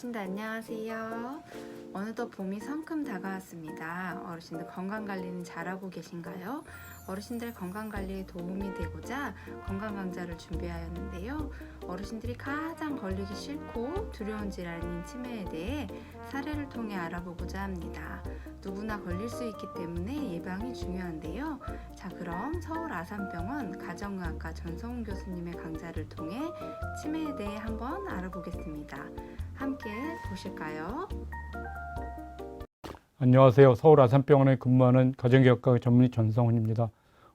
어르신들 안녕하세요. 어느덧 봄이 성큼 다가왔습니다. 어르신들 건강관리는 잘하고 계신가요? 어르신들 건강관리에 도움이 되고자 건강강좌를 준비하였는데요. 어르신들이 가장 걸리기 싫고 두려운 질환인 치매에 대해 사례를 통해 알아보고자 합니다. 누구나 걸릴 수 있기 때문에 예방이 중요한데요. 자, 그럼 서울 아산병원 가정의학과 전성훈 교수님의 강좌를 통해 치매에 대해 한번 알아보겠습니다. 함께 보실까요? 안녕하세요. 서울 아산병원에 근무하는 가정의학과 전문의 전성훈입니다.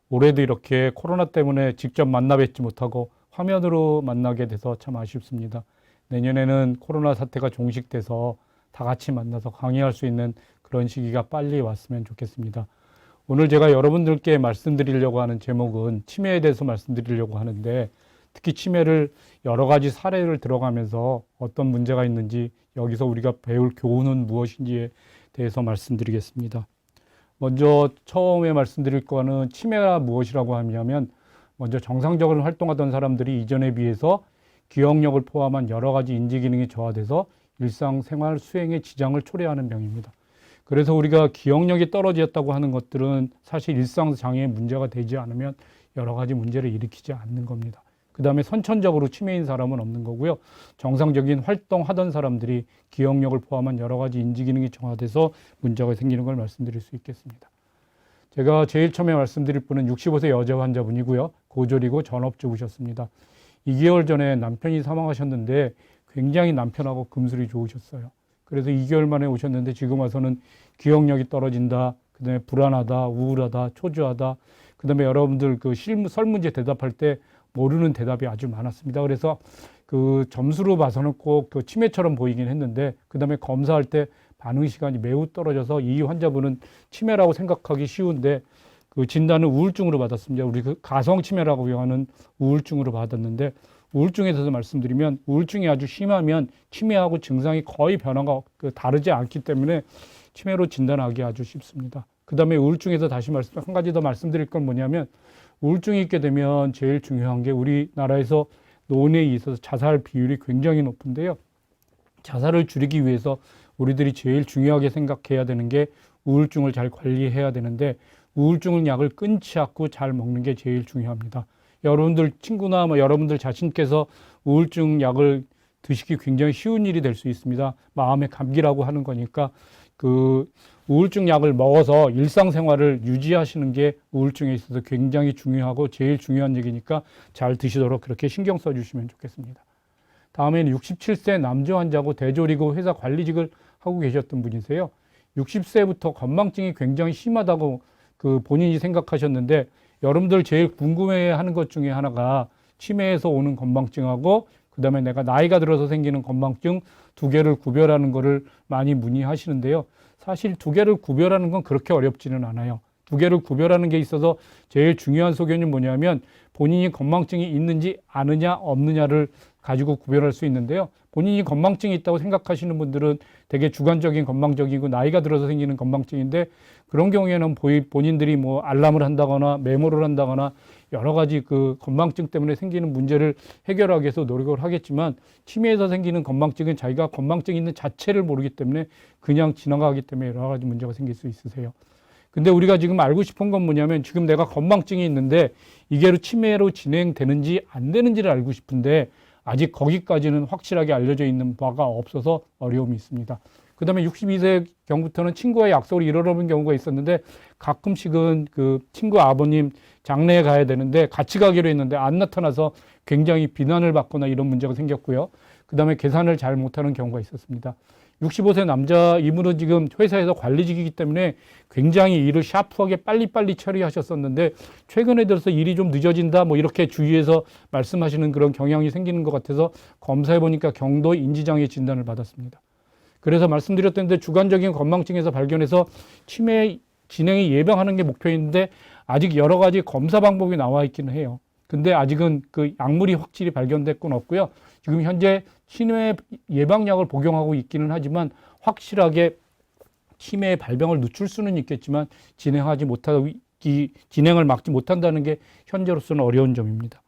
올해도 이렇게 코로나 때문에 직접 만나 뵙지 못하고 화면으로 만나게 돼서 참 아쉽습니다. 내년에는 코로나 사태가 종식돼서 다 같이 만나서 강의할 수 있는 그런 시기가 빨리 왔으면 좋겠습니다. 오늘 제가 여러분들께 말씀드리려고 하는 제목은 치매에 대해서 말씀드리려고 하는데, 특히 치매를 여러 가지 사례를 들어가면서 어떤 문제가 있는지, 여기서 우리가 배울 교훈은 무엇인지에 대해서 말씀드리겠습니다. 먼저 처음에 말씀드릴 거는 치매가 무엇이라고 하냐면, 먼저 정상적으로 활동하던 사람들이 이전에 비해서 기억력을 포함한 여러 가지 인지 기능이 저하돼서 일상생활 수행에 지장을 초래하는 병입니다. 그래서 우리가 기억력이 떨어졌다고 하는 것들은 사실 일상장애에 문제가 되지 않으면 여러 가지 문제를 일으키지 않는 겁니다. 그 다음에 선천적으로 치매인 사람은 없는 거고요. 정상적인 활동하던 사람들이 기억력을 포함한 여러 가지 인지 기능이 저하돼서 문제가 생기는 걸 말씀드릴 수 있겠습니다. 제가 제일 처음에 말씀드릴 분은 65세 여자 환자분이고요. 고졸이고 전업주부셨습니다. 2개월 전에 남편이 사망하셨는데 굉장히 남편하고 금술이 좋으셨어요. 그래서 2개월 만에 오셨는데 지금 와서는 기억력이 떨어진다, 그 다음에 불안하다, 우울하다, 초조하다, 그 다음에 여러분들 그 설문지 대답할 때 모르는 대답이 아주 많았습니다. 그래서 그 점수로 봐서는 꼭 그 치매처럼 보이긴 했는데, 그 다음에 검사할 때 반응 시간이 매우 떨어져서 이 환자분은 치매라고 생각하기 쉬운데 그 진단은 우울증으로 받았습니다. 우리 그 가성치매라고 하는 우울증으로 받았는데, 우울증에 대해서 말씀드리면 우울증이 아주 심하면 치매하고 증상이 거의 변화가 다르지 않기 때문에 치매로 진단하기 아주 쉽습니다. 그 다음에 우울증에서 다시 한 가지 더 말씀드릴 건 뭐냐면, 우울증이 있게 되면 제일 중요한 게 우리나라에서 노인에 있어서 자살 비율이 굉장히 높은데요. 자살을 줄이기 위해서 우리들이 제일 중요하게 생각해야 되는 게 우울증을 잘 관리해야 되는데, 우울증 약을 끊지 않고 잘 먹는 게 제일 중요합니다. 여러분들 친구나 여러분들 자신께서 우울증 약을 드시기 굉장히 쉬운 일이 될 수 있습니다. 마음의 감기라고 하는 거니까 그 우울증 약을 먹어서 일상생활을 유지하시는 게 우울증에 있어서 굉장히 중요하고 제일 중요한 얘기니까 잘 드시도록 그렇게 신경 써주시면 좋겠습니다. 다음에는 67세 남자 환자고 대졸이고 회사 관리직을 하고 계셨던 분이세요. 60세부터 건망증이 굉장히 심하다고 그 본인이 생각하셨는데, 여러분들 제일 궁금해하는 것 중에 하나가 치매에서 오는 건망증하고 그 다음에 내가 나이가 들어서 생기는 건망증 두 개를 구별하는 거를 많이 문의하시는데요. 사실 두 개를 구별하는 건 그렇게 어렵지는 않아요. 두 개를 구별하는 게 있어서 제일 중요한 소견이 뭐냐면, 본인이 건망증이 있는지 아느냐 없느냐를 가지고 구별할 수 있는데요. 본인이 건망증이 있다고 생각하시는 분들은 되게 주관적인 건망증이고 나이가 들어서 생기는 건망증인데, 그런 경우에는 본인들이 뭐 알람을 한다거나 메모를 한다거나 여러 가지 그 건망증 때문에 생기는 문제를 해결하기 위해서 노력을 하겠지만, 치매에서 생기는 건망증은 자기가 건망증이 있는 자체를 모르기 때문에 그냥 지나가기 때문에 여러 가지 문제가 생길 수 있으세요. 근데 우리가 지금 알고 싶은 건 뭐냐면, 지금 내가 건망증이 있는데 이게 치매로 진행되는지 안 되는지를 알고 싶은데 아직 거기까지는 확실하게 알려져 있는 바가 없어서 어려움이 있습니다. 그 다음에 62세 경부터는 친구와 약속을 잃어버린 경우가 있었는데, 가끔씩은 그 친구 아버님 장례에 가야 되는데 같이 가기로 했는데 안 나타나서 굉장히 비난을 받거나 이런 문제가 생겼고요. 그 다음에 계산을 잘 못하는 경우가 있었습니다. 65세 남자, 이분은 지금 회사에서 관리직이기 때문에 굉장히 일을 샤프하게 빨리빨리 처리하셨었는데, 최근에 들어서 일이 좀 늦어진다 뭐 이렇게 주위에서 말씀하시는 그런 경향이 생기는 것 같아서 검사해보니까 경도 인지장애 진단을 받았습니다. 그래서 말씀드렸던데 주관적인 건망증에서 발견해서 치매 진행이 예방하는 게 목표인데, 아직 여러 가지 검사 방법이 나와 있기는 해요. 근데 아직은 그 약물이 확실히 발견될 건 없고요. 지금 현재 치매 예방약을 복용하고 있기는 하지만 확실하게 치매의 발병을 늦출 수는 있겠지만 진행을 막지 못한다는 게 현재로서는 어려운 점입니다.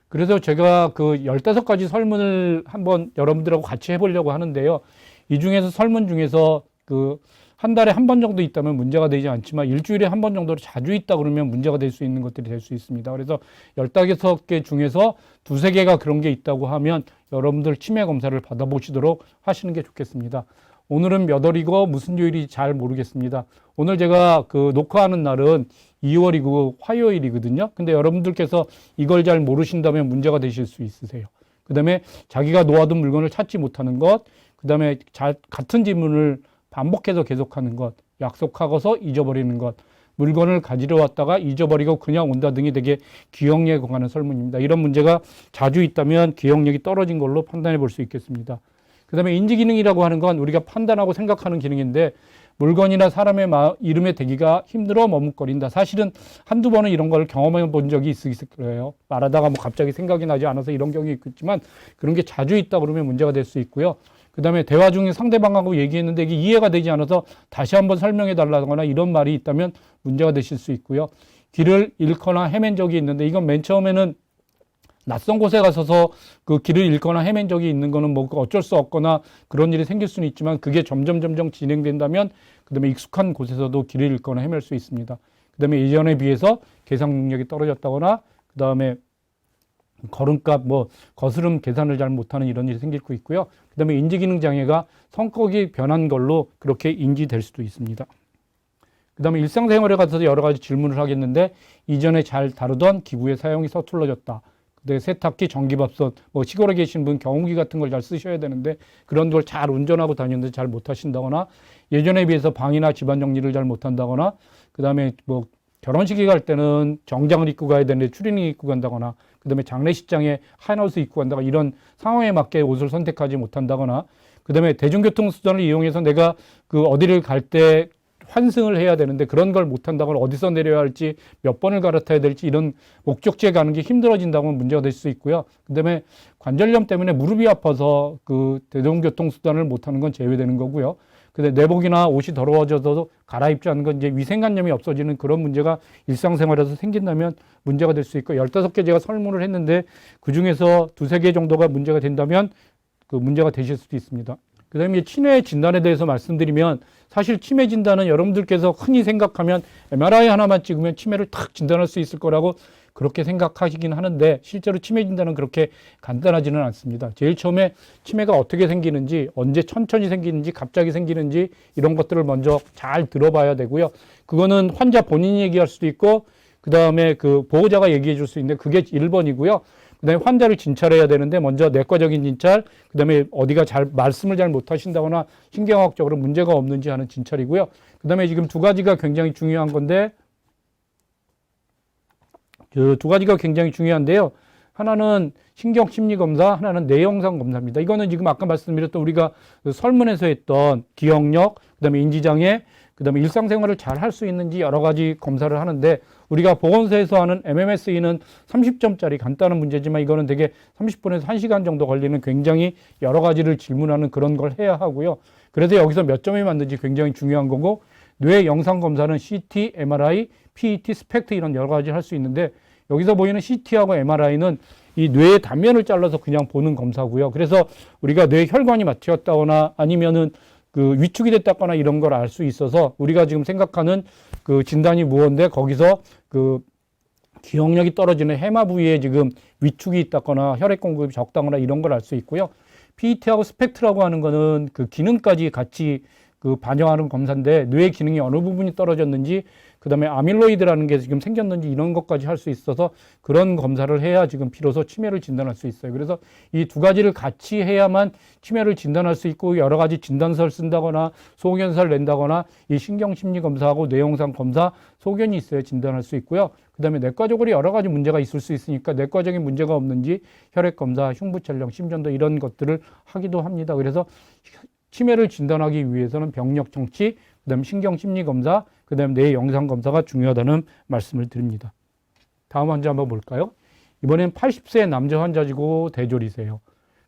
그래서 제가 그 15가지 설문을 한번 여러분들하고 같이 해보려고 하는데요. 이 중에서 설문 중에서 그 한 달에 한 번 정도 있다면 문제가 되지 않지만 일주일에 한 번 정도로 자주 있다 그러면 문제가 될 수 있는 것들이 될 수 있습니다. 그래서 15개 중에서 두세 개가 그런 게 있다고 하면 여러분들 치매 검사를 받아보시도록 하시는 게 좋겠습니다. 오늘은 몇 월이고 무슨 요일이 잘 모르겠습니다. 오늘 제가 그 녹화하는 날은 2월이고 화요일이거든요. 근데 여러분들께서 이걸 잘 모르신다면 문제가 되실 수 있으세요. 그 다음에 자기가 놓아둔 물건을 찾지 못하는 것, 그 다음에 같은 질문을 반복해서 계속하는 것, 약속하고서 잊어버리는 것, 물건을 가지러 왔다가 잊어버리고 그냥 온다 등이 되게 기억력에 관한 설문입니다. 이런 문제가 자주 있다면 기억력이 떨어진 걸로 판단해 볼 수 있겠습니다. 그 다음에 인지기능이라고 하는 건 우리가 판단하고 생각하는 기능인데 물건이나 사람의 이름의 대기가 힘들어 머뭇거린다. 사실은 한두 번은 이런 걸 경험해 본 적이 있을 거예요. 말하다가 뭐 갑자기 생각이 나지 않아서 이런 경우가 있겠지만 그런 게 자주 있다 그러면 문제가 될 수 있고요. 그 다음에 대화 중에 상대방하고 얘기했는데 이게 이해가 되지 않아서 다시 한번 설명해 달라거나 이런 말이 있다면 문제가 되실 수 있고요. 길을 잃거나 헤맨 적이 있는데 이건 맨 처음에는 낯선 곳에 가서서 그 길을 잃거나 헤맨 적이 있는 거는 뭐 어쩔 수 없거나 그런 일이 생길 수는 있지만 그게 점점 진행된다면 그 다음에 익숙한 곳에서도 길을 잃거나 헤맬 수 있습니다. 그 다음에 예전에 비해서 계산 능력이 떨어졌다거나 그 다음에 걸음값 거스름 계산을 잘 못하는 이런 일이 생길 수 있고요. 그 다음에 인지기능 장애가 성격이 변한 걸로 그렇게 인지될 수도 있습니다. 그 다음에 일상생활에 가서 여러 가지 질문을 하겠는데 이전에 잘 다루던 기구의 사용이 서툴러졌다. 근데 세탁기, 전기밥솥, 시골에 계신 분 경운기 같은 걸 잘 쓰셔야 되는데 그런 걸 잘 운전하고 다니는데 잘 못하신다거나 예전에 비해서 방이나 집안 정리를 잘 못한다거나 그 다음에 결혼식에 갈 때는 정장을 입고 가야 되는데 추리닝 입고 간다거나 그 다음에 장례식장에 하얀옷을 입고 간다거나 이런 상황에 맞게 옷을 선택하지 못한다거나 그 다음에 대중교통수단을 이용해서 내가 그 어디를 갈 때 환승을 해야 되는데 그런 걸 못한다거나 어디서 내려야 할지 몇 번을 갈아타야 될지 이런 목적지에 가는 게 힘들어진다면 문제가 될 수 있고요. 그 다음에 관절염 때문에 무릎이 아파서 그 대중교통수단을 못하는 건 제외되는 거고요. 근데 내복이나 옷이 더러워져서 갈아입지 않는 건 이제 위생관념이 없어지는 그런 문제가 일상생활에서 생긴다면 문제가 될 수 있고 15개 제가 설문을 했는데 그중에서 두세 개 정도가 문제가 된다면 그 문제가 되실 수도 있습니다. 그 다음에 치매 진단에 대해서 말씀드리면 사실 치매 진단은 여러분들께서 흔히 생각하면 MRI 하나만 찍으면 치매를 탁 진단할 수 있을 거라고 그렇게 생각하시긴 하는데 실제로 치매 진단은 그렇게 간단하지는 않습니다. 제일 처음에 치매가 어떻게 생기는지, 언제 천천히 생기는지, 갑자기 생기는지 이런 것들을 먼저 잘 들어봐야 되고요. 그거는 환자 본인이 얘기할 수도 있고 그 다음에 그 보호자가 얘기해 줄 수 있는데 그게 1번이고요. 그 다음에 환자를 진찰해야 되는데 먼저 내과적인 진찰, 그 다음에 어디가 말씀을 잘 못하신다거나 신경학적으로 문제가 없는지 하는 진찰이고요. 그 다음에 지금 두 가지가 굉장히 중요한 건데 그 두 가지가 굉장히 중요한데요. 하나는 신경심리검사, 하나는 뇌영상검사입니다. 이거는 지금 아까 말씀드렸던 우리가 그 설문에서 했던 기억력, 그 다음에 인지장애, 그 다음에 일상생활을 잘 할 수 있는지 여러 가지 검사를 하는데 우리가 보건소에서 하는 MMSE는 30점짜리 간단한 문제지만 이거는 되게 30분에서 1시간 정도 걸리는 굉장히 여러 가지를 질문하는 그런 걸 해야 하고요. 그래서 여기서 몇 점이 맞는지 굉장히 중요한 거고 뇌 영상 검사는 CT, MRI, PET, 스펙트 이런 여러 가지 할 수 있는데 여기서 보이는 CT하고 MRI는 이 뇌의 단면을 잘라서 그냥 보는 검사고요. 그래서 우리가 뇌 혈관이 막혔다거나 아니면은 그 위축이 됐다거나 이런 걸 알 수 있어서 우리가 지금 생각하는 그 진단이 무언데 거기서 그 기억력이 떨어지는 해마 부위에 지금 위축이 있다거나 혈액 공급이 적다거나 이런 걸 알 수 있고요. PET하고 스펙트라고 하는 거는 그 기능까지 같이 그 반영하는 검사인데 뇌의 기능이 어느 부분이 떨어졌는지 그 다음에 아밀로이드라는 게 지금 생겼는지 이런 것까지 할 수 있어서 그런 검사를 해야 지금 비로소 치매를 진단할 수 있어요. 그래서 이 두 가지를 같이 해야만 치매를 진단할 수 있고 여러 가지 진단서를 쓴다거나 소견서를 낸다거나 이 신경심리검사하고 뇌영상 검사 소견이 있어야 진단할 수 있고요. 그 다음에 내과적으로 여러 가지 문제가 있을 수 있으니까 내과적인 문제가 없는지 혈액검사, 흉부촬영, 심전도 이런 것들을 하기도 합니다. 그래서 치매를 진단하기 위해서는 병력 청취, 그 다음에 신경심리검사, 그 다음에 뇌 영상검사가 중요하다는 말씀을 드립니다. 다음 환자 한번 볼까요? 이번엔 80세 남자 환자시고 대졸이세요.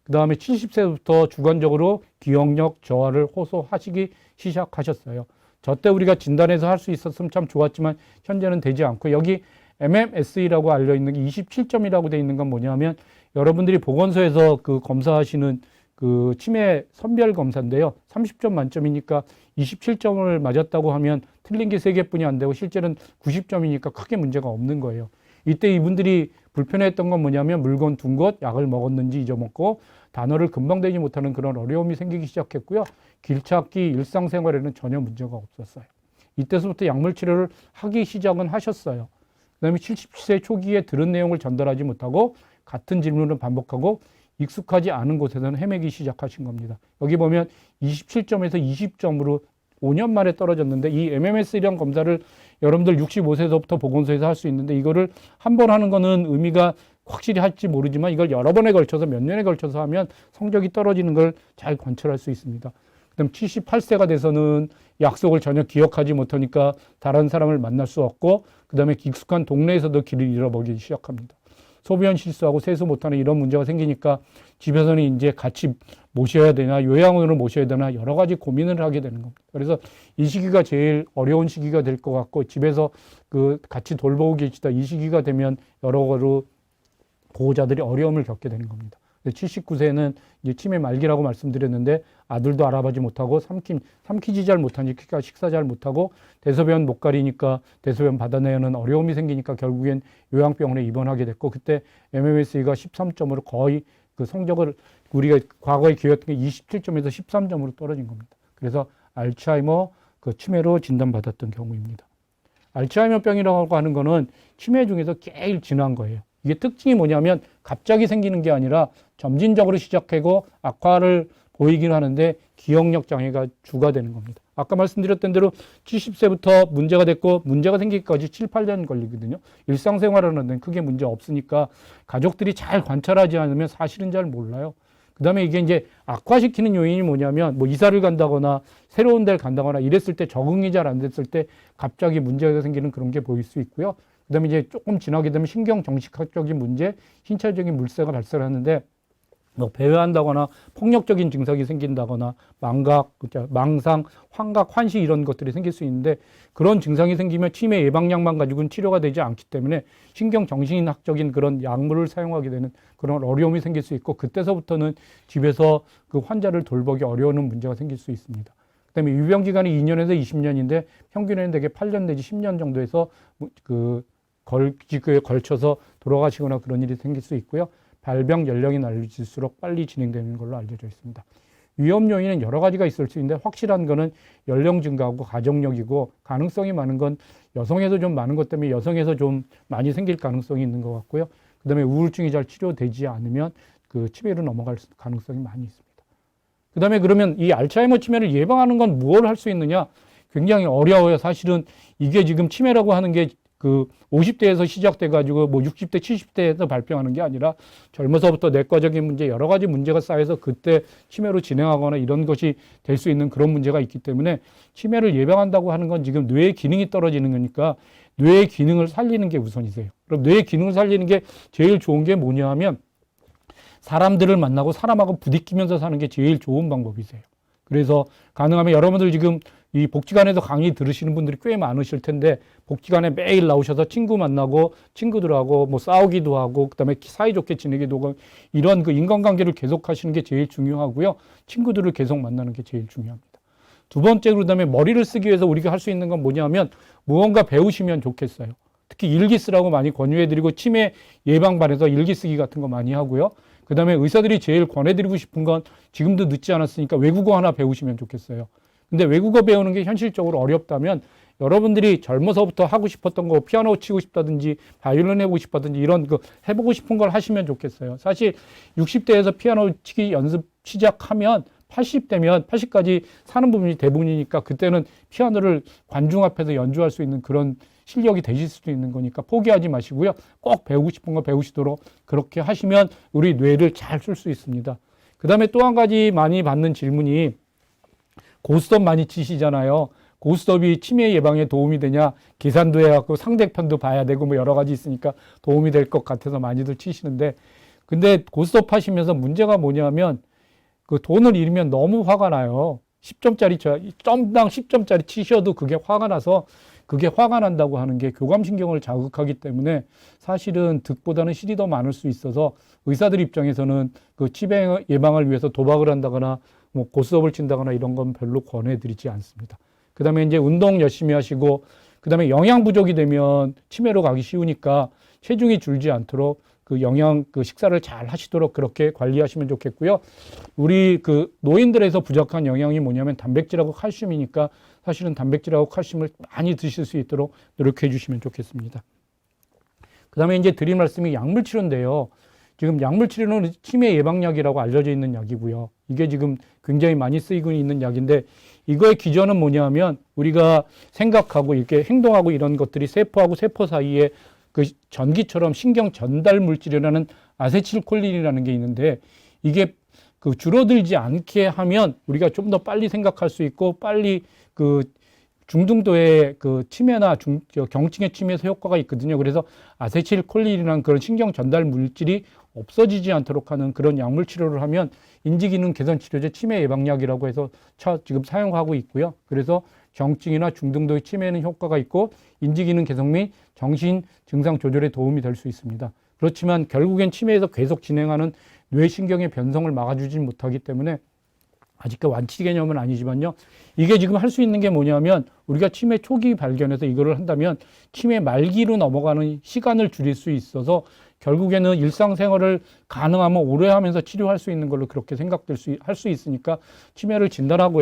그 다음에 70세부터 주관적으로 기억력 저하를 호소하시기 시작하셨어요. 저 때 우리가 진단해서 할 수 있었으면 참 좋았지만 현재는 되지 않고 여기 MMSE라고 알려 있는 게 27점이라고 돼 있는 건 뭐냐면 여러분들이 보건소에서 그 검사하시는 그 치매 선별 검사인데요. 30점 만점이니까 27점을 맞았다고 하면 틀린 게 3개뿐이 안 되고 실제는 90점이니까 크게 문제가 없는 거예요. 이때 이분들이 불편했던 건 뭐냐면 물건 둔 것, 약을 먹었는지 잊어먹고 단어를 금방 대지 못하는 그런 어려움이 생기기 시작했고요. 길 찾기, 일상생활에는 전혀 문제가 없었어요. 이때서부터 약물 치료를 하기 시작은 하셨어요. 그다음에 70세 초기에 들은 내용을 전달하지 못하고 같은 질문을 반복하고 익숙하지 않은 곳에서는 헤매기 시작하신 겁니다. 여기 보면 27점에서 20점으로 5년 만에 떨어졌는데 이 MMSE라는 검사를 여러분들 65세서부터 보건소에서 할 수 있는데 이거를 한 번 하는 거는 의미가 확실히 할지 모르지만 이걸 여러 번에 걸쳐서 몇 년에 걸쳐서 하면 성적이 떨어지는 걸 잘 관찰할 수 있습니다. 그다음 78세가 돼서는 약속을 전혀 기억하지 못하니까 다른 사람을 만날 수 없고 그다음에 익숙한 동네에서도 길을 잃어버리기 시작합니다. 소변 실수하고 세수 못하는 이런 문제가 생기니까 집에서는 이제 같이 모셔야 되나 요양원으로 모셔야 되나 여러 가지 고민을 하게 되는 겁니다. 그래서 이 시기가 제일 어려운 시기가 될 것 같고 집에서 그 같이 돌보고 계시다 이 시기가 되면 여러 가지로 보호자들이 어려움을 겪게 되는 겁니다. 79세는 이제 치매 말기라고 말씀드렸는데 아들도 알아보지 못하고 삼키지 잘 못하니까 식사 잘 못하고 대소변 못 가리니까 대소변 받아내야 하는 어려움이 생기니까 결국엔 요양병원에 입원하게 됐고 그때 MMSE가 13점으로 거의 그 성적을 우리가 과거에 기억했던 게 27점에서 13점으로 떨어진 겁니다. 그래서 알츠하이머 그 치매로 진단받았던 경우입니다. 알츠하이머병이라고 하는 거는 치매 중에서 제일 진한 거예요. 이게 특징이 뭐냐면 갑자기 생기는 게 아니라 점진적으로 시작하고 악화를 보이긴 하는데 기억력 장애가 주가 되는 겁니다. 아까 말씀드렸던 대로 70세부터 문제가 됐고 문제가 생기기까지 7, 8년 걸리거든요. 일상생활하는 데는 크게 문제 없으니까 가족들이 잘 관찰하지 않으면 사실은 잘 몰라요. 그 다음에 이게 이제 악화시키는 요인이 뭐냐면 뭐 이사를 간다거나 새로운 데를 간다거나 이랬을 때 적응이 잘 안 됐을 때 갑자기 문제가 생기는 그런 게 보일 수 있고요. 그 다음에 이제 조금 지나게 되면 신경정신학적인 문제, 신체적인 물세가 발생하는데 뭐 배회한다거나 폭력적인 증상이 생긴다거나 망각, 망상, 환각, 환시 이런 것들이 생길 수 있는데 그런 증상이 생기면 치매 예방약만 가지고는 치료가 되지 않기 때문에 신경정신학적인 그런 약물을 사용하게 되는 그런 어려움이 생길 수 있고 그때서부터는 집에서 그 환자를 돌보기 어려운 문제가 생길 수 있습니다. 그다음에 유병기간이 2년에서 20년인데 평균에는 대개 8년 내지 10년 정도에서 걸쳐서 돌아가시거나 그런 일이 생길 수 있고요. 발병 연령이 낮을수록 빨리 진행되는 걸로 알려져 있습니다. 위험 요인은 여러 가지가 있을 수 있는데 확실한 거는 연령 증가하고 가족력이고 가능성이 많은 건 여성에서 좀 많은 것 때문에 여성에서 좀 많이 생길 가능성이 있는 것 같고요. 그다음에 우울증이 잘 치료되지 않으면 그 치매로 넘어갈 가능성이 많이 있습니다. 그다음에 그러면 이 알츠하이머 치매를 예방하는 건 무엇을 할 수 있느냐? 굉장히 어려워요. 사실은 이게 지금 치매라고 하는 게 그 50대에서 시작돼가지고 뭐 60대, 70대에서 발병하는 게 아니라 젊어서부터 내과적인 문제, 여러 가지 문제가 쌓여서 그때 치매로 진행하거나 이런 것이 될 수 있는 그런 문제가 있기 때문에 치매를 예방한다고 하는 건 지금 뇌의 기능이 떨어지는 거니까 뇌의 기능을 살리는 게 우선이세요. 그럼 뇌의 기능을 살리는 게 제일 좋은 게 뭐냐 하면 사람들을 만나고 사람하고 부딪히면서 사는 게 제일 좋은 방법이세요. 그래서 가능하면 여러분들 지금 이 복지관에서 강의 들으시는 분들이 꽤 많으실 텐데 복지관에 매일 나오셔서 친구 만나고 친구들하고 뭐 싸우기도 하고 그다음에 사이좋게 지내기도 하고 이런 그 인간관계를 계속 하시는 게 제일 중요하고요. 친구들을 계속 만나는 게 제일 중요합니다. 두 번째로 그다음에 머리를 쓰기 위해서 우리가 할 수 있는 건 뭐냐면 무언가 배우시면 좋겠어요. 특히 일기 쓰라고 많이 권유해드리고 치매 예방반에서 일기 쓰기 같은 거 많이 하고요. 그 다음에 의사들이 제일 권해드리고 싶은 건 지금도 늦지 않았으니까 외국어 하나 배우시면 좋겠어요. 근데 외국어 배우는 게 현실적으로 어렵다면 여러분들이 젊어서부터 하고 싶었던 거 피아노 치고 싶다든지 바이올린 해보고 싶다든지 이런 그 해보고 싶은 걸 하시면 좋겠어요. 사실 60대에서 피아노 치기 연습 시작하면 80대면 80까지 사는 부분이 대부분이니까 그때는 피아노를 관중 앞에서 연주할 수 있는 그런 실력이 되실 수도 있는 거니까 포기하지 마시고요. 꼭 배우고 싶은 거 배우시도록 그렇게 하시면 우리 뇌를 잘 쓸 수 있습니다. 그 다음에 또 한 가지 많이 받는 질문이 고스톱 많이 치시잖아요. 고스톱이 치매 예방에 도움이 되냐? 계산도 해갖고 상대편도 봐야 되고 뭐 여러 가지 있으니까 도움이 될 것 같아서 많이들 치시는데 근데 고스톱 하시면서 문제가 뭐냐면 그 돈을 잃으면 너무 화가 나요. 10점짜리 점당 10점짜리 치셔도 그게 화가 나서 그게 화가 난다고 하는 게 교감신경을 자극하기 때문에 사실은 득보다는 실이 더 많을 수 있어서 의사들 입장에서는 그 치매 예방을 위해서 도박을 한다거나 뭐 고스톱을 친다거나 이런 건 별로 권해드리지 않습니다. 그 다음에 이제 운동 열심히 하시고 그 다음에 영양 부족이 되면 치매로 가기 쉬우니까 체중이 줄지 않도록 그 식사를 잘 하시도록 그렇게 관리하시면 좋겠고요. 우리 그 노인들에서 부족한 영양이 뭐냐면 단백질하고 칼슘이니까 사실은 단백질하고 칼슘을 많이 드실 수 있도록 노력해 주시면 좋겠습니다. 그 다음에 이제 드릴 말씀이 약물 치료인데요. 지금 약물 치료는 치매 예방약이라고 알려져 있는 약이고요. 이게 지금 굉장히 많이 쓰이고 있는 약인데 이거의 기전은 뭐냐면 우리가 생각하고 이렇게 행동하고 이런 것들이 세포하고 세포 사이에 그 전기처럼 신경 전달 물질이라는 아세틸콜린이라는 게 있는데 이게 그 줄어들지 않게 하면 우리가 좀 더 빨리 생각할 수 있고 빨리 그 중등도의 그 치매나 경증의 치매에서 효과가 있거든요. 그래서 아세틸콜린이라는 그런 신경 전달 물질이 없어지지 않도록 하는 그런 약물 치료를 하면 인지기능 개선 치료제 치매 예방약이라고 해서 지금 사용하고 있고요. 그래서 경증이나 중등도의 치매에는 효과가 있고 인지기능 개선 및 정신 증상 조절에 도움이 될 수 있습니다. 그렇지만 결국엔 치매에서 계속 진행하는 뇌신경의 변성을 막아주지 못하기 때문에 아직 완치 개념은 아니지만요. 이게 지금 할 수 있는 게 뭐냐면 우리가 치매 초기 발견해서 이거를 한다면 치매 말기로 넘어가는 시간을 줄일 수 있어서 결국에는 일상생활을 가능하면 오래 하면서 치료할 수 있는 걸로 그렇게 할 수 있으니까 치매를 진단하고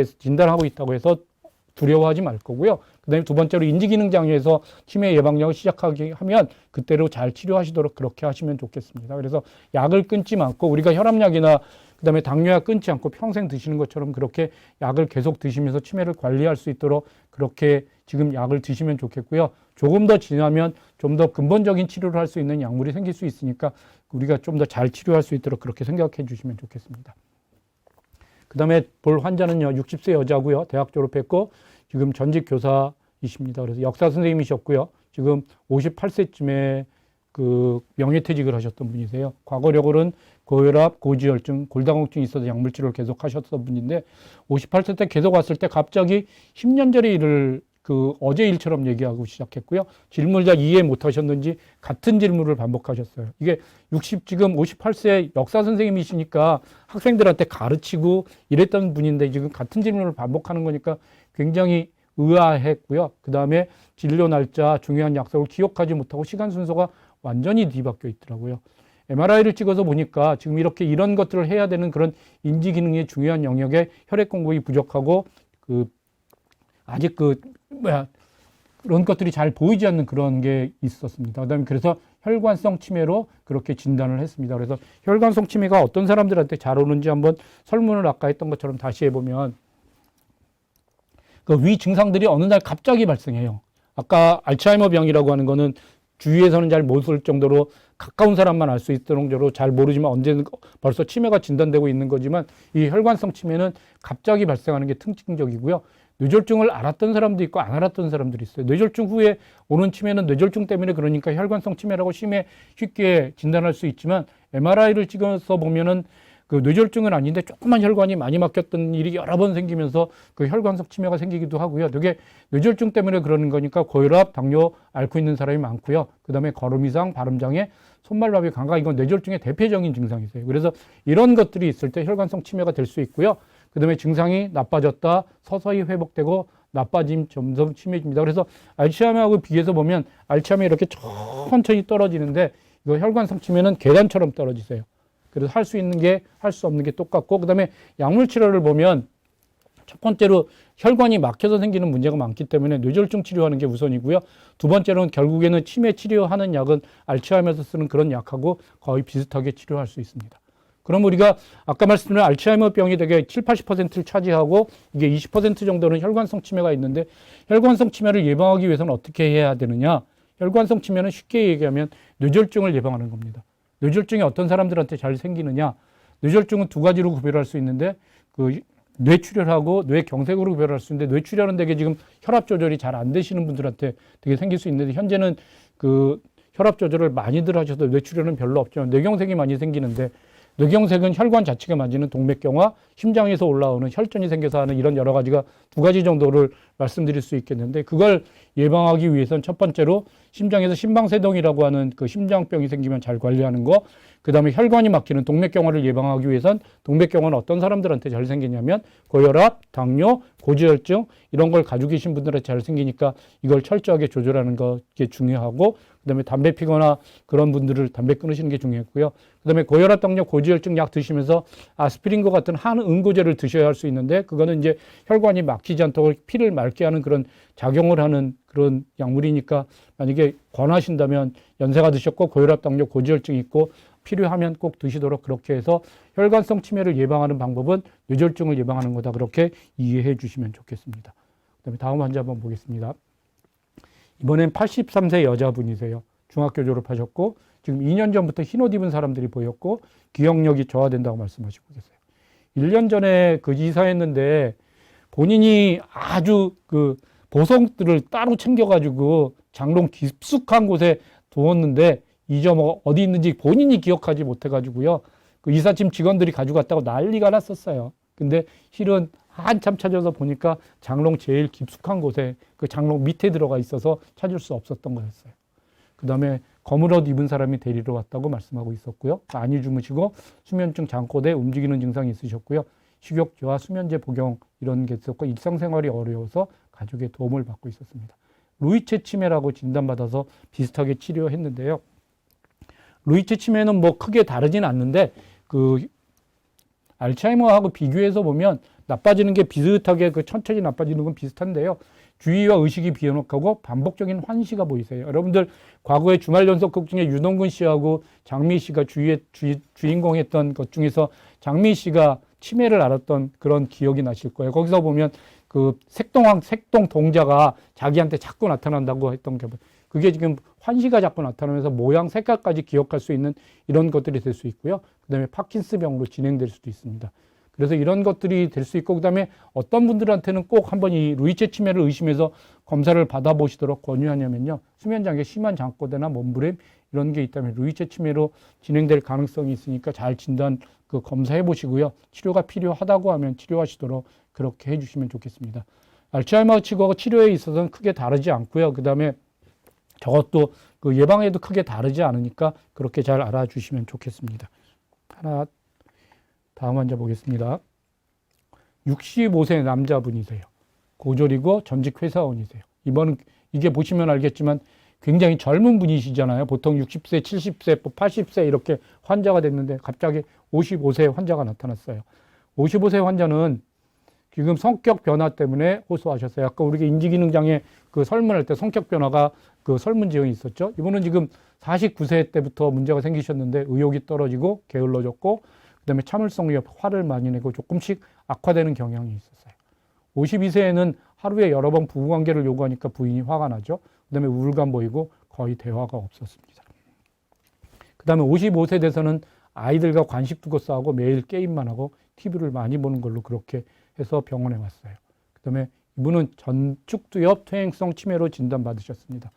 있다고 해서 두려워하지 말 거고요. 그다음에 두 번째로 인지기능 장애에서 치매 예방약을 시작하게 하면 그때로 잘 치료하시도록 그렇게 하시면 좋겠습니다. 그래서 약을 끊지 않고 우리가 혈압약이나 그다음에 당뇨약 끊지 않고 평생 드시는 것처럼 그렇게 약을 계속 드시면서 치매를 관리할 수 있도록 그렇게 지금 약을 드시면 좋겠고요. 조금 더 지나면 좀 더 근본적인 치료를 할 수 있는 약물이 생길 수 있으니까 우리가 좀 더 잘 치료할 수 있도록 그렇게 생각해 주시면 좋겠습니다. 그 다음에 볼 환자는요, 60세 여자고요. 대학 졸업했고 지금 전직 교사이십니다. 그래서 역사 선생님이셨고요. 지금 58세쯤에 그 명예퇴직을 하셨던 분이세요. 과거력으로는 고혈압, 고지혈증, 골다공증이 있어서 약물 치료를 계속 하셨던 분인데 58세 때 계속 왔을 때 갑자기 10년 전의 일을 그 어제 일처럼 얘기하고 시작했고요. 질문을 잘 이해 못 하셨는지 같은 질문을 반복하셨어요. 이게 지금 58세 역사 선생님이시니까 학생들한테 가르치고 이랬던 분인데 지금 같은 질문을 반복하는 거니까 굉장히 의아했고요. 그 다음에 진료 날짜, 중요한 약속을 기억하지 못하고 시간 순서가 완전히 뒤바뀌어 있더라고요. MRI를 찍어서 보니까 지금 이런 것들을 해야 되는 그런 인지 기능의 중요한 영역에 혈액 공급이 부족하고 아직 그런 것들이 잘 보이지 않는 그런 게 있었습니다. 그다음에 그래서 혈관성 치매로 그렇게 진단을 했습니다. 그래서 혈관성 치매가 어떤 사람들한테 잘 오는지 한번 설문을 아까 했던 것처럼 다시 해보면 그 위 증상들이 어느 날 갑자기 발생해요. 아까 알츠하이머 병이라고 하는 거는 주위에서는 잘 못 볼 정도로 가까운 사람만 알 수 있을 정도로 잘 모르지만 언제는 벌써 치매가 진단되고 있는 거지만 이 혈관성 치매는 갑자기 발생하는 게 특징적이고요. 뇌졸중을 알았던 사람도 있고 안 알았던 사람들이 있어요. 뇌졸중 후에 오는 치매는 뇌졸중 때문에 그러니까 혈관성 치매라고 쉽게 진단할 수 있지만 MRI를 찍어서 보면은 그 뇌졸중은 아닌데 조그만 혈관이 많이 막혔던 일이 여러 번 생기면서 그 혈관성 치매가 생기기도 하고요. 이게 뇌졸중 때문에 그러는 거니까 고혈압, 당뇨 앓고 있는 사람이 많고요. 그다음에 걸음 이상, 발음장애, 손발마비, 감각 이건 뇌졸중의 대표적인 증상이세요. 그래서 이런 것들이 있을 때 혈관성 치매가 될 수 있고요. 그다음에 증상이 나빠졌다, 서서히 회복되고 나빠짐, 점점 심해집니다. 그래서 알츠하이머하고 비교해서 보면 알츠하이머 이렇게 천천히 떨어지는데 이거 혈관성 치매는 계단처럼 떨어지세요. 그래서 할 수 있는 게 할 수 없는 게 똑같고 그다음에 약물 치료를 보면 첫 번째로 혈관이 막혀서 생기는 문제가 많기 때문에 뇌졸중 치료하는 게 우선이고요. 두 번째로는 결국에는 치매 치료하는 약은 알츠하이머에서 쓰는 그런 약하고 거의 비슷하게 치료할 수 있습니다. 그럼 우리가 아까 말씀드린 알츠하이머 병이 되게 70-80%를 차지하고 이게 20% 정도는 혈관성 치매가 있는데 혈관성 치매를 예방하기 위해서는 어떻게 해야 되느냐? 혈관성 치매는 쉽게 얘기하면 뇌졸중을 예방하는 겁니다. 뇌졸중이 어떤 사람들한테 잘 생기느냐? 뇌졸중은 두 가지로 구별할 수 있는데 그 뇌출혈하고 뇌경색으로 구별할 수 있는데 뇌출혈은 되게 지금 혈압 조절이 잘 안 되시는 분들한테 되게 생길 수 있는데 현재는 그 혈압 조절을 많이들 하셔서 뇌출혈은 별로 없죠. 뇌경색이 많이 생기는데 뇌경색은 혈관 자체가 만지는 동맥경화, 심장에서 올라오는 혈전이 생겨서 하는 이런 여러 가지가 두 가지 정도를 말씀드릴 수 있겠는데, 그걸 예방하기 위해서는 첫 번째로 심장에서 심방세동이라고 하는 그 심장병이 생기면 잘 관리하는 거, 그 다음에 혈관이 막히는 동맥경화를 예방하기 위해선, 동맥경화는 어떤 사람들한테 잘 생기냐면 고혈압, 당뇨, 고지혈증 이런 걸 가지고 계신 분들한테 잘 생기니까 이걸 철저하게 조절하는 게 중요하고, 그 다음에 담배 피거나 그런 분들을 담배 끊으시는 게 중요했고요. 그 다음에 고혈압, 당뇨, 고지혈증 약 드시면서 아스피린과 같은 항응고제를 드셔야 할 수 있는데, 그거는 이제 혈관이 막히지 않도록 피를 맑게 하는 그런 작용을 하는 그런 약물이니까, 만약에 권하신다면 연세가 드셨고 고혈압, 당뇨, 고지혈증이 있고 필요하면 꼭 드시도록, 그렇게 해서 혈관성 치매를 예방하는 방법은 뇌졸중을 예방하는 거다, 그렇게 이해해 주시면 좋겠습니다. 그다음에 다음 환자 한번 보겠습니다. 이번엔 83세 여자분이세요. 중학교 졸업하셨고 지금 2년 전부터 흰옷 입은 사람들이 보였고 기억력이 저하된다고 말씀하시고 계세요. 1년 전에 그 이사했는데 본인이 아주 그 보석들을 따로 챙겨가지고 장롱 깊숙한 곳에 두었는데 잊어먹어 어디 있는지 본인이 기억하지 못해가지고요. 그 이삿짐 직원들이 가지고 갔다고 난리가 났었어요. 근데 실은 한참 찾아서 보니까 장롱 제일 깊숙한 곳에 그 장롱 밑에 들어가 있어서 찾을 수 없었던 거였어요. 그 다음에 검은 옷 입은 사람이 데리러 왔다고 말씀하고 있었고요. 많이 주무시고 수면증, 잠꼬대, 움직이는 증상이 있으셨고요. 식욕 저하, 수면제 복용 이런 게 있었고 일상생활이 어려워서 가족의 도움을 받고 있었습니다. 루이체 치매라고 진단받아서 비슷하게 치료했는데요. 루이체 치매는 뭐 크게 다르진 않는데 그 알츠하이머하고 비교해서 보면 나빠지는 게 비슷하게 그 천천히 나빠지는 건 비슷한데요. 주의와 의식이 비현혹하고 반복적인 환시가 보이세요. 여러분들 과거에 주말 연속극 중에 유동근 씨하고 장미 씨가 주인공했던 것 중에서 장미 씨가 치매를 앓았던 그런 기억이 나실 거예요. 거기서 보면 그 색동 동자가 자기한테 자꾸 나타난다고 했던 게 그게 지금 환시가 자꾸 나타나면서 모양, 색깔까지 기억할 수 있는 이런 것들이 될 수 있고요. 그다음에 파킨스병으로 진행될 수도 있습니다. 그래서 이런 것들이 될 수 있고, 그다음에 어떤 분들한테는 꼭 한번 이 루이체 치매를 의심해서 검사를 받아보시도록 권유하냐면요. 수면장애, 심한 잠꼬대나 몸부림 이런 게 있다면 루이체 치매로 진행될 가능성이 있으니까 잘 진단 검사해 보시고요. 치료가 필요하다고 하면 치료하시도록 그렇게 해주시면 좋겠습니다. 알츠하이머 치과 치료에 있어서는 크게 다르지 않고요. 그다음에 저것도 그 예방에도 크게 다르지 않으니까 그렇게 잘 알아주시면 좋겠습니다. 다음 환자 보겠습니다. 65세 남자분이세요. 고졸이고 전직 회사원이세요. 이게 보시면 알겠지만 굉장히 젊은 분이시잖아요. 보통 60세, 70세, 80세 이렇게 환자가 됐는데 갑자기 55세 환자가 나타났어요. 55세 환자는 지금 성격 변화 때문에 호소하셨어요. 아까 우리가 인지기능장애 그 설문할 때 성격 변화가 그 설문지형이 있었죠. 이분은 지금 49세 때부터 문제가 생기셨는데 의욕이 떨어지고 게을러졌고 그다음에 참을성이 없고 화를 많이 내고 조금씩 악화되는 경향이 있었어요. 52세에는 하루에 여러 번 부부관계를 요구하니까 부인이 화가 나죠. 그다음에 우울감 보이고 거의 대화가 없었습니다. 그다음에 55세 돼서는 아이들과 관식 두고 싸우고 매일 게임만 하고 TV를 많이 보는 걸로 그렇게 해서 병원에 왔어요. 그다음에 이분은 전축두엽 퇴행성 치매로 진단받으셨습니다.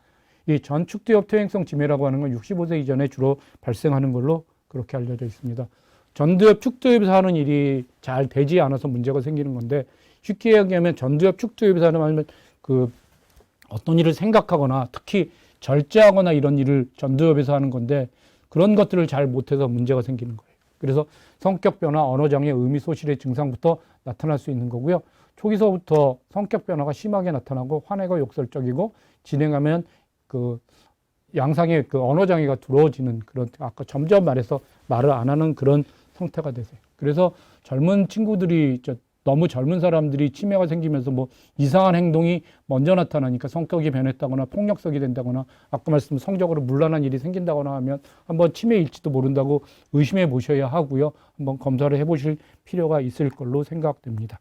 이 전축두엽 퇴행성 치매라고 하는 건 65세 이전에 주로 발생하는 걸로 그렇게 알려져 있습니다. 전두엽, 축두엽에서 하는 일이 잘 되지 않아서 문제가 생기는 건데 쉽게 얘기하면 전두엽, 축두엽에서 하는 그 어떤 일을 생각하거나 특히 절제하거나 이런 일을 전두엽에서 하는 건데 그런 것들을 잘 못해서 문제가 생기는 거예요. 그래서 성격 변화, 언어장애, 의미 소실의 증상부터 나타날 수 있는 거고요. 초기서부터 성격 변화가 심하게 나타나고 화내고 욕설적이고 진행하면 그 양상의 그 언어장애가 두려워지는 그런 아까 점점 말해서 말을 안 하는 그런 상태가 되세요. 그래서 젊은 친구들이 너무 젊은 사람들이 치매가 생기면서 뭐 이상한 행동이 먼저 나타나니까 성격이 변했다거나 폭력성이 된다거나 아까 말씀 성적으로 문란한 일이 생긴다거나 하면 한번 치매일지도 모른다고 의심해 보셔야 하고요. 한번 검사를 해 보실 필요가 있을 걸로 생각됩니다.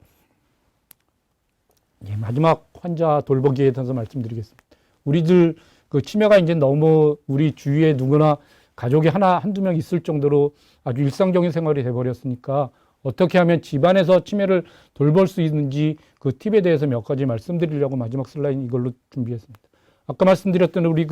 예, 마지막 환자 돌보기에 대해서 말씀드리겠습니다. 우리들 그 치매가 이제 너무 우리 주위에 누구나 가족이 한두 명 있을 정도로 아주 일상적인 생활이 돼버렸으니까 어떻게 하면 집안에서 치매를 돌볼 수 있는지 그 팁에 대해서 몇 가지 말씀드리려고 마지막 슬라이드 이걸로 준비했습니다. 아까 말씀드렸던 우리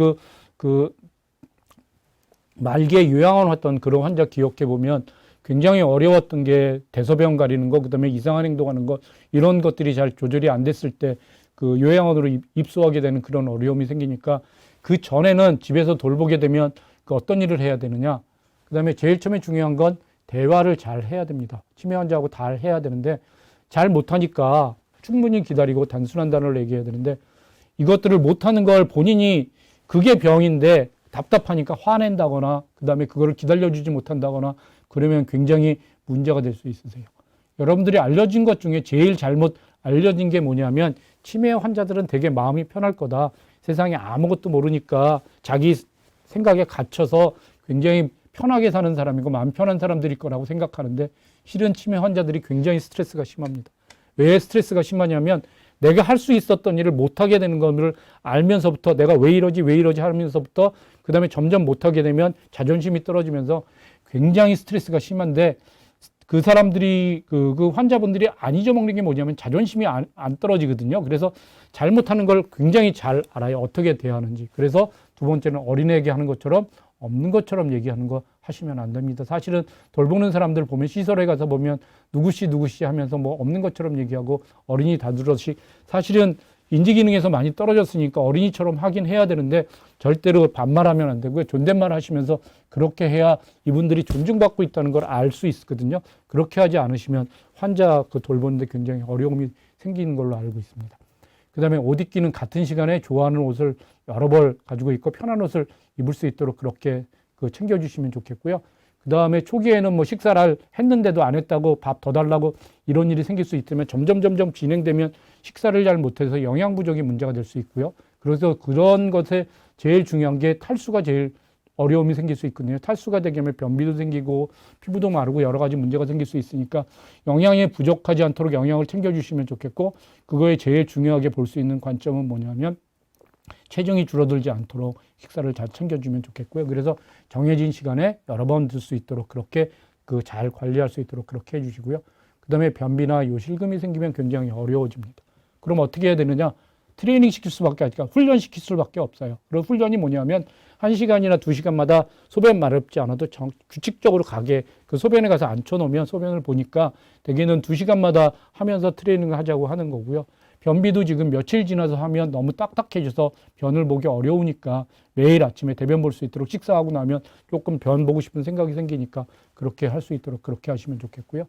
말기에 요양원 왔던 그런 환자 기억해 보면 굉장히 어려웠던 게 대소변 가리는 거, 그다음에 이상한 행동하는 거, 이런 것들이 잘 조절이 안 됐을 때 그 요양원으로 입소하게 되는 그런 어려움이 생기니까 그 전에는 집에서 돌보게 되면 그 어떤 일을 해야 되느냐. 그다음에 제일 처음에 중요한 건 대화를 잘 해야 됩니다. 치매 환자하고 잘 해야 되는데 잘 못하니까 충분히 기다리고 단순한 단어를 얘기해야 되는데 이것들을 못하는 걸 본인이 그게 병인데 답답하니까 화낸다거나 그다음에 그거를 기다려주지 못한다거나 그러면 굉장히 문제가 될 수 있으세요. 여러분들이 알려진 것 중에 제일 잘못 알려진 게 뭐냐면 치매 환자들은 되게 마음이 편할 거다. 세상에 아무것도 모르니까 자기 생각에 갇혀서 굉장히 편하게 사는 사람이고 마음 편한 사람들일 거라고 생각하는데 실은 치매 환자들이 굉장히 스트레스가 심합니다. 왜 스트레스가 심하냐면 내가 할 수 있었던 일을 못하게 되는 것을 알면서부터 내가 왜 이러지 하면서부터 그 다음에 점점 못하게 되면 자존심이 떨어지면서 굉장히 스트레스가 심한데 그 사람들이 그 환자분들이 안 잊어먹는 게 뭐냐면 자존심이 안 떨어지거든요. 그래서 잘못하는 걸 굉장히 잘 알아요. 어떻게 대하는지. 그래서 두 번째는 어린애에게 하는 것처럼 없는 것처럼 얘기하는 거 하시면 안 됩니다. 사실은 돌보는 사람들 보면 시설에 가서 보면 누구씨 하면서 뭐 없는 것처럼 얘기하고 어린이 다루듯이 사실은 인지기능에서 많이 떨어졌으니까 어린이처럼 하긴 해야 되는데 절대로 반말하면 안 되고요. 존댓말 하시면서 그렇게 해야 이분들이 존중받고 있다는 걸 알 수 있거든요. 그렇게 하지 않으시면 환자 그 돌보는데 굉장히 어려움이 생기는 걸로 알고 있습니다. 그 다음에 옷 입기는 같은 시간에 좋아하는 옷을 여러 벌 가지고 있고 편한 옷을 입을 수 있도록 그렇게 챙겨주시면 좋겠고요. 그 다음에 초기에는 뭐 식사를 했는데도 안 했다고 밥 더 달라고 이런 일이 생길 수 있지만 점점 진행되면 식사를 잘 못해서 영양 부족이 문제가 될 수 있고요. 그래서 그런 것에 제일 중요한 게 탈수가 제일 어려움이 생길 수 있거든요. 탈수가 되게 되면 변비도 생기고 피부도 마르고 여러 가지 문제가 생길 수 있으니까 영양에 부족하지 않도록 영양을 챙겨주시면 좋겠고 그거에 제일 중요하게 볼 수 있는 관점은 뭐냐면 체중이 줄어들지 않도록 식사를 잘 챙겨주면 좋겠고요. 그래서 정해진 시간에 여러 번 들 수 있도록 그렇게 잘 관리할 수 있도록 그렇게 해주시고요. 그 다음에 변비나 요실금이 생기면 굉장히 어려워집니다. 그럼 어떻게 해야 되느냐? 트레이닝 시킬 수밖에 아니라 훈련 시킬 수밖에 없어요. 그리고 훈련이 뭐냐면 1시간이나 2시간마다 소변 마렵지 않아도 규칙적으로 가게 그 소변에 가서 앉혀놓으면 소변을 보니까 대개는 2시간마다 하면서 트레이닝을 하자고 하는 거고요. 변비도 지금 며칠 지나서 하면 너무 딱딱해져서 변을 보기 어려우니까 매일 아침에 대변 볼 수 있도록 식사하고 나면 조금 변 보고 싶은 생각이 생기니까 그렇게 할 수 있도록 그렇게 하시면 좋겠고요.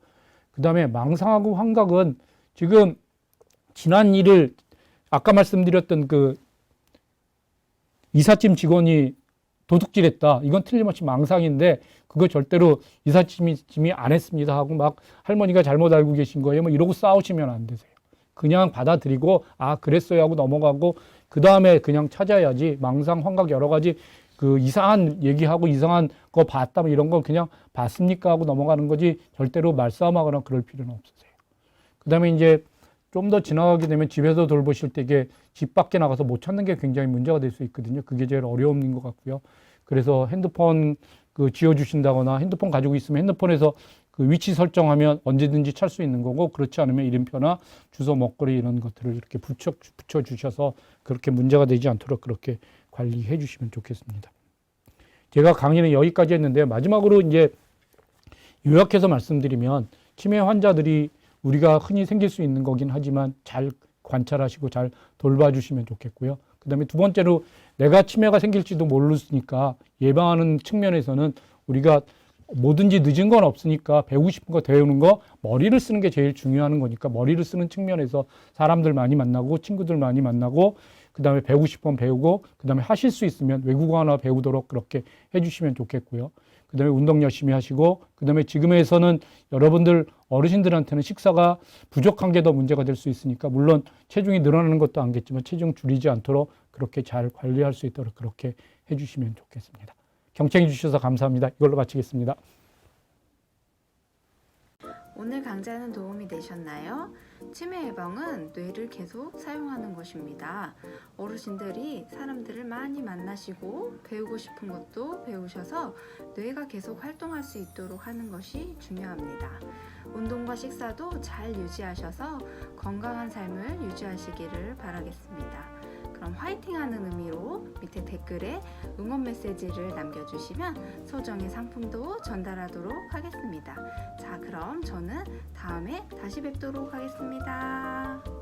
그 다음에 망상하고 환각은 지금 지난 일을 아까 말씀드렸던 그 이삿짐 직원이 도둑질했다. 이건 틀림없이 망상인데 그거 절대로 이삿짐이 안 했습니다 하고 막 할머니가 잘못 알고 계신 거예요. 뭐 이러고 싸우시면 안 되세요. 그냥 받아들이고 아 그랬어요 하고 넘어가고 그 다음에 그냥 찾아야지 망상, 환각 여러 가지 그 이상한 얘기하고 이상한 거 봤다 뭐 이런 건 그냥 봤습니까 하고 넘어가는 거지 절대로 말싸움하거나 그럴 필요는 없으세요. 그 다음에 이제 좀 더 지나가게 되면 집에서 돌보실 때 이게 집 밖에 나가서 못 찾는 게 굉장히 문제가 될 수 있거든요. 그게 제일 어려움인 것 같고요. 그래서 핸드폰 지워주신다거나 핸드폰 가지고 있으면 핸드폰에서 그 위치 설정하면 언제든지 찾을 수 있는 거고 그렇지 않으면 이름표나 주소, 먹거리 이런 것들을 이렇게 붙여주셔서 그렇게 문제가 되지 않도록 그렇게 관리해 주시면 좋겠습니다. 제가 강의는 여기까지 했는데 마지막으로 이제 요약해서 말씀드리면 치매 환자들이 우리가 흔히 생길 수 있는 거긴 하지만 잘 관찰하시고 잘 돌봐주시면 좋겠고요. 그 다음에 두 번째로 내가 치매가 생길지도 모르니까 예방하는 측면에서는 우리가 뭐든지 늦은 건 없으니까 배우고 싶은 거 배우는 거 머리를 쓰는 게 제일 중요한 거니까 머리를 쓰는 측면에서 사람들 많이 만나고 친구들 많이 만나고 그 다음에 배우고 싶으면 배우고 그 다음에 하실 수 있으면 외국어 하나 배우도록 그렇게 해주시면 좋겠고요. 그 다음에 운동 열심히 하시고 그 다음에 지금에서는 여러분들 어르신들한테는 식사가 부족한 게 더 문제가 될 수 있으니까 물론 체중이 늘어나는 것도 안겠지만 체중 줄이지 않도록 그렇게 잘 관리할 수 있도록 그렇게 해주시면 좋겠습니다. 경청해 주셔서 감사합니다. 이걸로 마치겠습니다. 오늘 강좌는 도움이 되셨나요? 치매 예방은 뇌를 계속 사용하는 것입니다. 어르신들이 사람들을 많이 만나시고 배우고 싶은 것도 배우셔서 뇌가 계속 활동할 수 있도록 하는 것이 중요합니다. 운동과 식사도 잘 유지하셔서 건강한 삶을 유지하시기를 바라겠습니다. 그럼 화이팅하는 의미로 밑에 댓글에 응원 메시지를 남겨주시면 소정의 상품도 전달하도록 하겠습니다. 자, 그럼 저는 다음에 다시 뵙도록 하겠습니다.